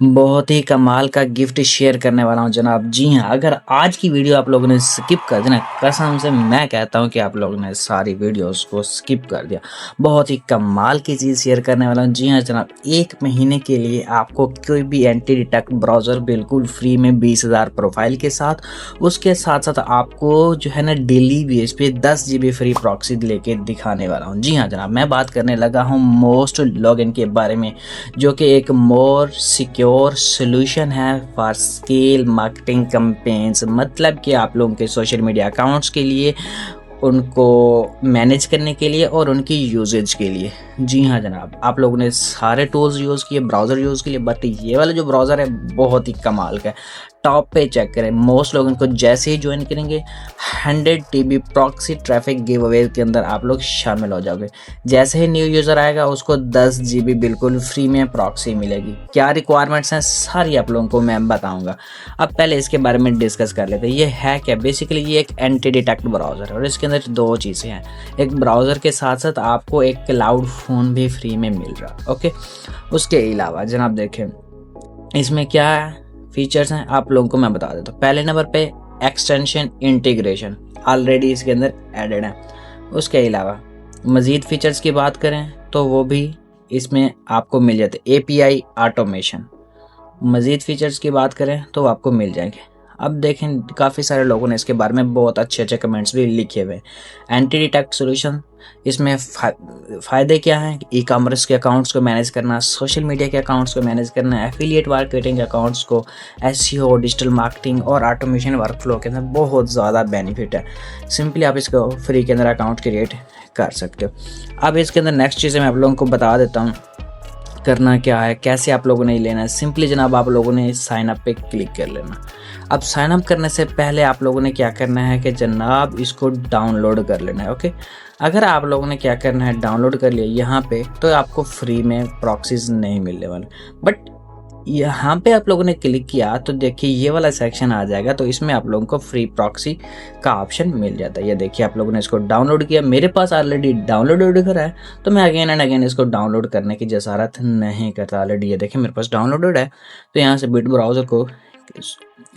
बहुत ही कमाल का गिफ्ट शेयर करने वाला हूँ जनाब। जी हाँ, अगर आज की वीडियो आप लोगों ने स्किप कर दिया ना, कसम से मैं कहता हूँ कि आप लोगों ने सारी वीडियोस को स्किप कर दिया। बहुत ही कमाल की चीज़ शेयर करने वाला हूँ। जी हाँ जनाब, 1 महीने के लिए आपको कोई भी एंटी डिटेक्ट ब्राउज़र बिल्कुल फ्री में 20,000 प्रोफाइल के साथ, उसके साथ साथ आपको जो है ना डेली बेस पे 10 GB फ्री प्रॉक्सी लेके दिखाने वाला हूँ। जी हाँ जनाब, मैं बात करने लगा हूँ मोस्ट लॉगिन के बारे में, जो कि एक मोर सिक्योर सोल्यूशन है फॉर स्केल मार्केटिंग कैंपेन्स। मतलब कि आप लोगों के सोशल मीडिया अकाउंट्स के लिए, उनको मैनेज करने के लिए और उनकी यूजेज के लिए। जी हाँ जनाब, आप लोगों ने सारे टूल्स यूज़ किए ब्राउज़र यूज़ के लिए, बट ये वाला जो ब्राउज़र है बहुत ही कमाल का है। टॉप पे चेक करें, मोस्ट लोग इनको जैसे ही ज्वाइन करेंगे 100 TB proxy traffic give away के अंदर आप लोग शामिल हो जाओगे। जैसे ही न्यू यूज़र आएगा उसको 10 GB बिल्कुल फ्री में प्रॉक्सी मिलेगी। क्या रिक्वायरमेंट्स हैं सारी आप लोगों को मैं बताऊंगा। अब पहले इसके बारे में डिस्कस कर लेते हैं। ये है क्या? बेसिकली ये एक एंटी डिटेक्ट ब्राउज़र है और इसके अंदर 2 चीज़ें हैं। एक ब्राउज़र के साथ साथ आपको एक क्लाउड फ़ोन भी फ्री में मिल रहा है। ओके, उसके अलावा जनाब देखें इसमें क्या फीचर्स हैं आप लोगों को मैं बता देता हूँ। पहले नंबर पे एक्सटेंशन इंटीग्रेशन ऑलरेडी इसके अंदर एडेड है। उसके अलावा मज़ीद फीचर्स की बात करें तो वो भी इसमें आपको मिल जाते। API ऑटोमेशन, मज़ीद फीचर्स की बात करें तो आपको मिल जाएंगे। अब देखें काफ़ी सारे लोगों ने इसके बारे में बहुत अच्छे अच्छे कमेंट्स भी लिखे हुए। एंटी डिटेक्ट सोल्यूशन, इसमें फ़ायदे क्या हैं? ई कॉमर्स के अकाउंट्स को मैनेज करना, सोशल मीडिया के अकाउंट्स को मैनेज करना, एफिलिएट मार्केटिंग अकाउंट्स को, SEO, डिजिटल मार्केटिंग और ऑटोमेशन वर्कफ्लो के अंदर बहुत ज़्यादा बेनिफिट है। सिंपली आप इसको फ्री के अंदर अकाउंट क्रिएट कर सकते हो। अब इसके अंदर नेक्स्ट चीज़ें मैं आप लोगों को बता देता हूँ। करना क्या है, कैसे आप लोगों ने लेना है। सिंपली जनाब आप लोगों ने साइन अप पे क्लिक कर लेना। अब साइन अप करने से पहले आप लोगों ने क्या करना है कि जनाब इसको डाउनलोड कर लेना है। ओके, अगर आप लोगों ने क्या करना है डाउनलोड कर लिया यहाँ पे, तो आपको फ्री में प्रॉक्सीज नहीं मिलने वाले। बट यहाँ पे आप लोगों ने क्लिक किया तो देखिए ये वाला सेक्शन आ जाएगा, तो इसमें आप लोगों को फ्री प्रॉक्सी का ऑप्शन मिल जाता है। ये देखिए आप लोगों ने इसको डाउनलोड किया, मेरे पास ऑलरेडी डाउनलोड करा है, तो मैं अगेन एंड अगेन इसको डाउनलोड करने की जसारत नहीं करता। ऑलरेडी ये देखिए मेरे पास डाउनलोडेड है। तो यहाँ से बिट ब्राउज़र को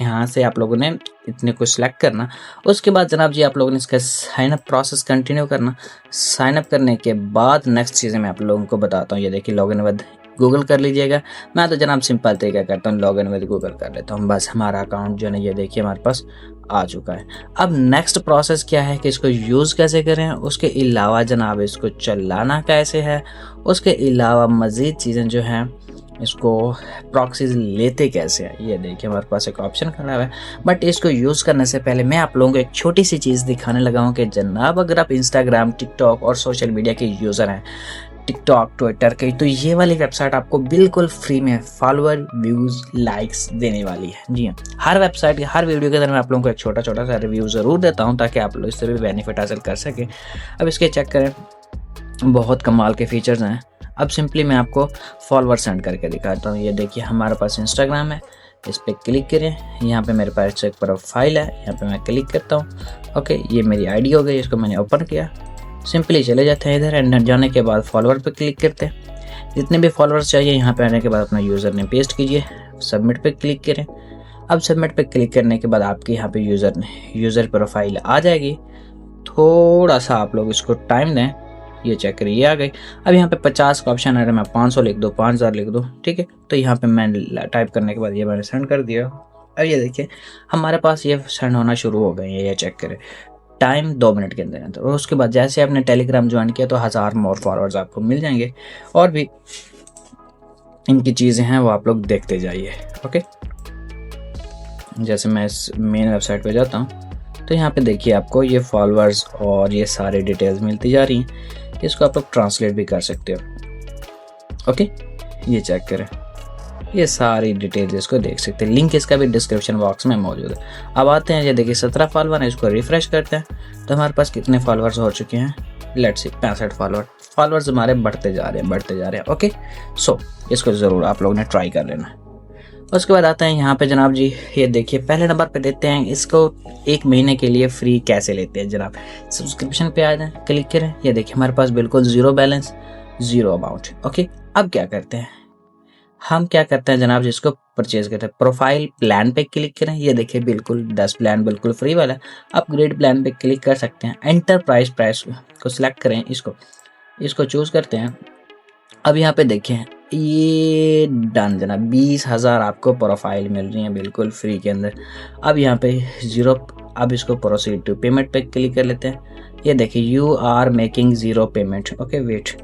यहाँ से आप लोगों ने इतने को सिलेक्ट करना। उसके बाद जनाब जी आप लोगों ने इसका साइन अप प्रोसेस कंटिन्यू करना। साइन अप करने के बाद नेक्स्ट चीज़ें मैं आप लोगों को बताता हूँ। ये देखिए लॉगिन विद गूगल कर लीजिएगा। मैं तो जनाब सिंपल तरीका करता हूँ, लॉगिन विद गूगल कर लेता हूँ। बस हमारा अकाउंट जो है ये देखिए हमारे पास आ चुका है। अब नेक्स्ट प्रोसेस क्या है कि इसको यूज़ कैसे करें, उसके अलावा जनाब इसको चलाना कैसे है, उसके अलावा मज़ीद चीज़ें जो हैं इसको प्रॉक्सीज लेते कैसे हैं। ये देखिए हमारे पास एक ऑप्शन खड़ा हुआ है। बट इसको यूज़ करने से पहले मैं आप लोगों को एक छोटी सी चीज़ दिखाने लगा हूँ कि जनाब अगर आप इंस्टाग्राम, टिकटॉक और सोशल मीडिया के यूज़र हैं, टिकटॉक, ट्विटर के, तो ये वाली वेबसाइट आपको बिल्कुल फ्री में फॉलोअर, व्यूज़, लाइक्स देने वाली है। जी हाँ, हर वेबसाइट के हर वीडियो के अंदर मैं आप लोगों को एक छोटा छोटा सा रिव्यू ज़रूर देता हूँ ताकि आप लोग इससे भी बेनिफिट हासिल कर सकें। अब इसके चेक करें, बहुत कमाल के फीचर्स हैं। अब सिंपली मैं आपको फॉलोअर सेंड करके दिखाता हूँ। ये देखिए हमारे पास इंस्टाग्राम है, इस पर क्लिक करें। यहाँ पे मेरे पास एक प्रोफाइल है, यहाँ पे मैं क्लिक करता हूँ। ओके, ये मेरी आईडी हो गई, इसको मैंने ओपन किया। सिंपली चले जाते हैं इधर, एंड जाने के बाद फॉलोअर पे क्लिक करते हैं। जितने भी फॉलोअर्स चाहिए यहाँ पे आने के बाद अपना यूज़र नेम पेस्ट कीजिए, सबमिट पे क्लिक करें। अब सबमिट पे क्लिक करने के बाद आपके यहाँ पे यूज़र प्रोफाइल आ जाएगी। थोड़ा सा आप लोग इसको टाइम दें। ये चेक करिए ये आ गई। अब यहाँ पे 50 का ऑप्शन है, मैं 500 लिख दूँ, 5000 लिख दूँ, ठीक है। तो यहाँ पे मैंने टाइप करने के बाद ये मैंने सेंड कर दिया। अब ये देखिए हमारे पास ये सेंड होना शुरू हो गए हैं। ये चेक करें, टाइम 2 मिनट के अंदर अंदर। और उसके बाद जैसे आपने टेलीग्राम ज्वाइन किया तो 1000 मोर फॉलोअर्स आपको मिल जाएंगे। और भी इनकी चीज़ें हैं वो आप लोग देखते जाइए। ओके, जैसे मैं इस मेन वेबसाइट पे जाता हूँ तो यहाँ पे देखिए आपको ये फॉलोअर्स और ये सारे डिटेल्स मिलती जा रही हैं। इसको आप लोग ट्रांसलेट भी कर सकते हो। ओके, ये चेक करें, ये सारी डिटेल्स इसको देख सकते हैं। लिंक इसका भी डिस्क्रिप्शन बॉक्स में मौजूद है। अब आते हैं, ये देखिए 17 फॉलोअर है, इसको रिफ्रेश करते हैं तो हमारे पास कितने फॉलोअर्स हो चुके हैं। लेट्स सी 65 फॉलोअर्स हमारे बढ़ते जा रहे हैं। ओके, सो इसको ज़रूर आप लोगों ने ट्राई कर लेना। उसके बाद आते हैं यहाँ पे जनाब जी, ये देखिए पहले नंबर पे देते हैं इसको 1 महीने के लिए फ्री कैसे लेते हैं जनाब। सब्सक्रिप्शन पे आ जाए, क्लिक करें। ये देखिए हमारे पास बिल्कुल zero balance, zero amount. Okay, अब क्या करते हैं, हम क्या करते हैं जनाब, जिसको परचेज करते हैं, प्रोफाइल प्लान पे क्लिक करें। ये देखिए बिल्कुल 10 प्लान बिल्कुल फ्री वाला है। अपग्रेड प्लान पे क्लिक कर सकते हैं। एंटरप्राइज प्राइस को सिलेक्ट करें, इसको चूज करते हैं। अब यहाँ पे देखें, ये डन जनाब, 20,000 आपको प्रोफाइल मिल रही है बिल्कुल फ्री के अंदर। अब यहाँ पे जीरो, अब इसको proceed to payment pay click कर लेते हैं। ये देखिए you are making zero payment, okay wait.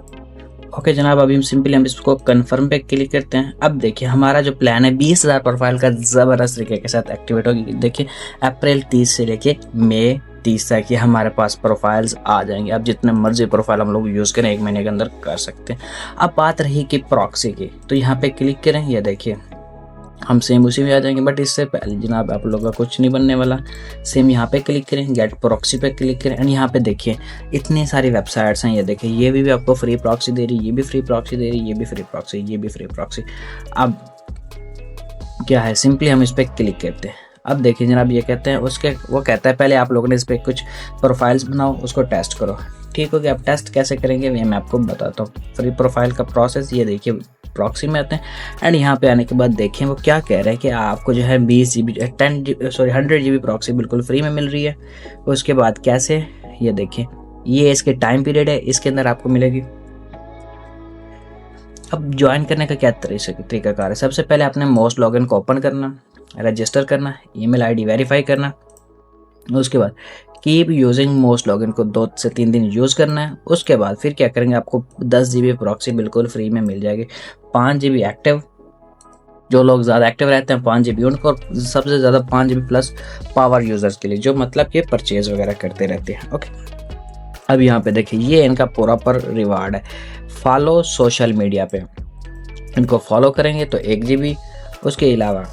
Okay जनाब, अभी हम इसको कंफर्म पे क्लिक करते हैं। अब देखिए हमारा जो प्लान है 20,000 प्रोफाइल का ज़बरदस्त तरीके के साथ एक्टिवेट होगी। देखिए अप्रैल 30 से लेके मई 30 तक ये हमारे पास प्रोफाइल्स आ जाएंगे। अब जितने मर्जी प्रोफाइल हम लोग यूज़ करें 1 महीने के अंदर कर सकते हैं। अब बात रही कि प्रॉक्सी की, तो यहाँ पे क्लिक करें। ये देखिए हम सेम उसी में आ जाएंगे, बट इससे पहले जनाब आप लोगों का कुछ नहीं बनने वाला। सेम यहाँ पे क्लिक करें, गेट प्रॉक्सी पे क्लिक करें। एंड यहाँ पे देखिए इतनी सारी वेबसाइट्स हैं। ये देखिए ये भी आपको फ्री प्रॉक्सी दे रही, ये भी फ्री प्रॉक्सी दे रही, ये भी फ्री प्रॉक्सी, ये भी फ्री प्रॉक्सी। अब क्या है, सिंपली हम इस पर क्लिक करते हैं। अब देखिए जनाब ये कहते हैं वो कहता है पहले आप लोगों ने इस पर कुछ प्रोफाइल्स बनाओ, उसको टेस्ट करो। ठीक हो गया। अब टेस्ट कैसे करेंगे ये मैं आपको बताता हूँ। फ्री प्रोफाइल का प्रोसेस, ये देखिए प्रॉक्सी में आते हैं। एंड यहाँ पे आने के बाद देखें वो क्या कह रहे हैं कि आपको जो है 20 GB 100 GB प्रॉक्सी बिल्कुल फ्री में मिल रही है। उसके बाद कैसे, ये देखें ये इसके टाइम पीरियड है, इसके अंदर आपको मिलेगी। अब ज्वाइन करने का क्या तरीकाकार है, सबसे पहले आपने मोस्ट लॉगिन को ओपन करना, रजिस्टर करना, ईमेल आईडी वेरीफाई करना। उसके बाद कीप यूजिंग मोस्ट लॉगिन को 2 से 3 दिन यूज़ करना है। उसके बाद फिर क्या करेंगे, आपको 10 GB प्रॉक्सी बिल्कुल फ्री में मिल जाएगी। 5 GB एक्टिव, जो लोग ज़्यादा एक्टिव रहते हैं 5 GB उनको, और सबसे ज़्यादा 5 GB प्लस पावर यूज़र्स के लिए, जो मतलब कि परचेज वगैरह करते रहते हैं। ओके, अब यहाँ पे देखिए ये इनका पूरा पर रिवार्ड है। फॉलो सोशल मीडिया पे, इनको फॉलो करेंगे तो 1 GB। उसके अलावा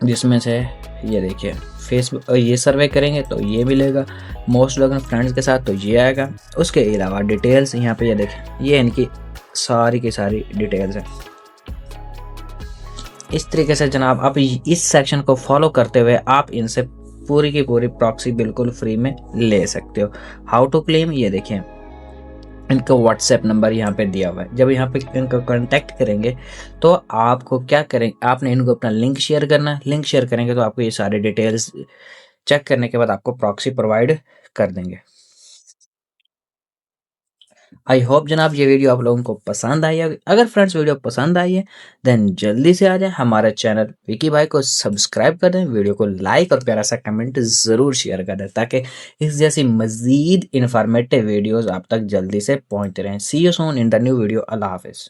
जिसमें से ये देखिए फेसबुक, ये सर्वे करेंगे तो ये मिलेगा। मोस्ट लोग फ्रेंड्स के साथ तो ये आएगा। उसके अलावा डिटेल्स यहाँ पे ये देखें, ये इनकी सारी की सारी डिटेल्स हैं। इस तरीके से जनाब आप इस सेक्शन को फॉलो करते हुए आप इनसे पूरी की पूरी प्रॉक्सी बिल्कुल फ्री में ले सकते हो। हाउ टू क्लेम, ये देखें इनका व्हाट्सएप नंबर यहाँ पे दिया हुआ है। जब यहाँ पे इनको कांटेक्ट करेंगे तो आपको क्या करेंगे, आपने इनको अपना लिंक शेयर करना है। लिंक शेयर करेंगे तो आपको ये सारे डिटेल्स चेक करने के बाद आपको प्रॉक्सी प्रोवाइड कर देंगे। आई होप जनाब ये वीडियो आप लोगों को पसंद आई है। अगर फ्रेंड्स वीडियो पसंद आई है देन जल्दी से आ जाए हमारे चैनल विकी भाई को सब्सक्राइब कर दें, वीडियो को लाइक और प्यारा सा कमेंट ज़रूर शेयर कर दें, ताकि इस जैसी मज़ीद इन्फॉर्मेटिव वीडियोज़ आप तक जल्दी से पहुँचते रहें। See you soon in the new video. अल्लाह हाफिज़।